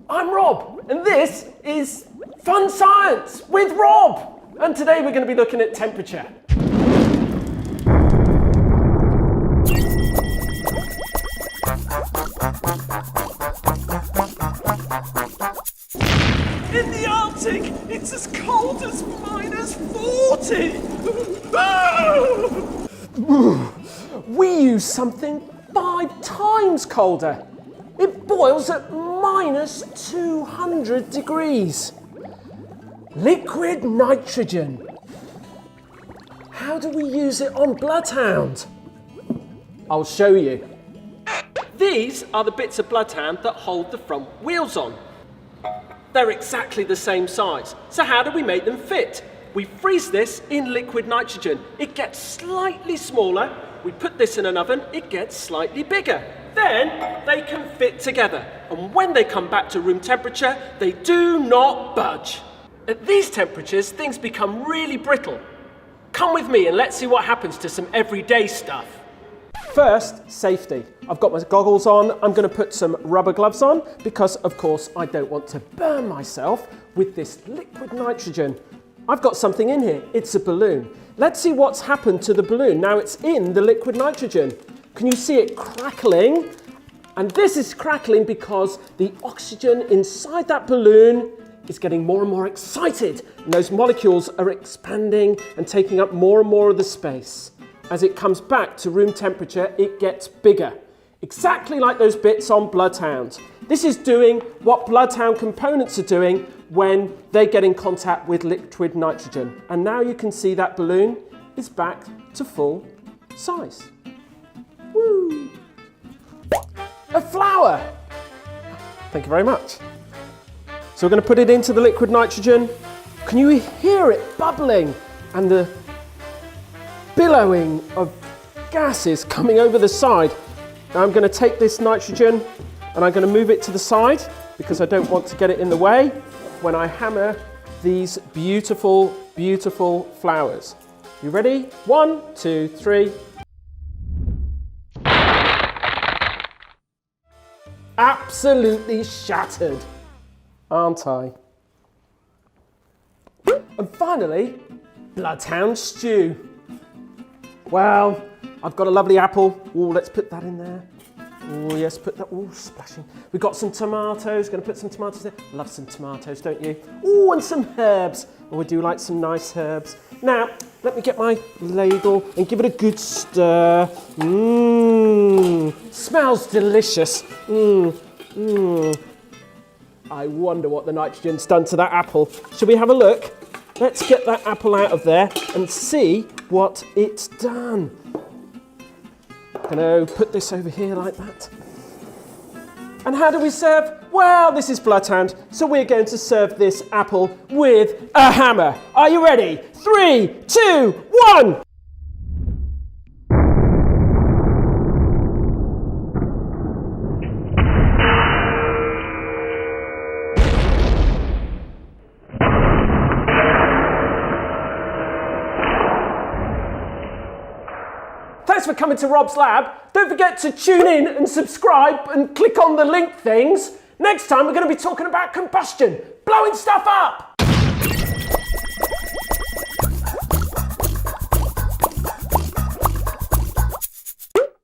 I'm Rob, and this is Fun Science with Rob. And today we're going to be looking at temperature. In the Arctic, it's as cold as -40. We use something 5 times colder. It boils at -200 degrees. Liquid nitrogen. How do we use it on Bloodhound? I'll show you. These are the bits of Bloodhound that hold the front wheels on. They're exactly the same size. So how do we make them fit? We freeze this in liquid nitrogen. It gets slightly smaller. We put this in an oven, it gets slightly bigger. Then they can fit together. And when they come back to room temperature, they do not budge. At these temperatures, things become really brittle. Come with me and let's see what happens to some everyday stuff. First, safety. I've got my goggles on. I'm going to put some rubber gloves on because, of course, I don't want to burn myself with this liquid nitrogen. I've got something in here. It's a balloon. Let's see what's happened to the balloon. Now it's in the liquid nitrogen. Can you see it crackling? And this is crackling because the oxygen inside that balloon is getting more and more excited. And those molecules are expanding and taking up more and more of the space. As it comes back to room temperature, it gets bigger. Exactly like those bits on Bloodhound. This is doing what Bloodhound components are doing when they get in contact with liquid nitrogen. And now you can see that balloon is back to full size. Woo! A flower! Thank you very much. So we're going to put it into the liquid nitrogen. Can you hear it bubbling and the billowing of gases coming over the side? Now I'm going to take this nitrogen and I'm going to move it to the side because I don't want to get it in the way when I hammer these beautiful, beautiful flowers. You ready? 1, 2, 3. Absolutely shattered, aren't I? And finally, Bloodhound stew. Well, I've got a lovely apple. Oh, let's put that in there. Oh, yes, put that. Oh, splashing. We've got some tomatoes. Going to put some tomatoes there. Love some tomatoes, don't you? Oh, and some herbs. Oh, we do like some nice herbs. Now, let me get my ladle and give it a good stir. Mmm. Smells delicious. Mmm. Mmm. I wonder what the nitrogen's done to that apple. Shall we have a look? Let's get that apple out of there and see what it's done. I'm going to put this over here like that. And how do we serve? Well, this is Bloodhound, so we're going to serve this apple with a hammer. Are you ready? 3, 2, 1! Thanks for coming to Rob's Lab. Don't forget to tune in and subscribe and click on the link things. Next time we're going to be talking about combustion, blowing stuff up.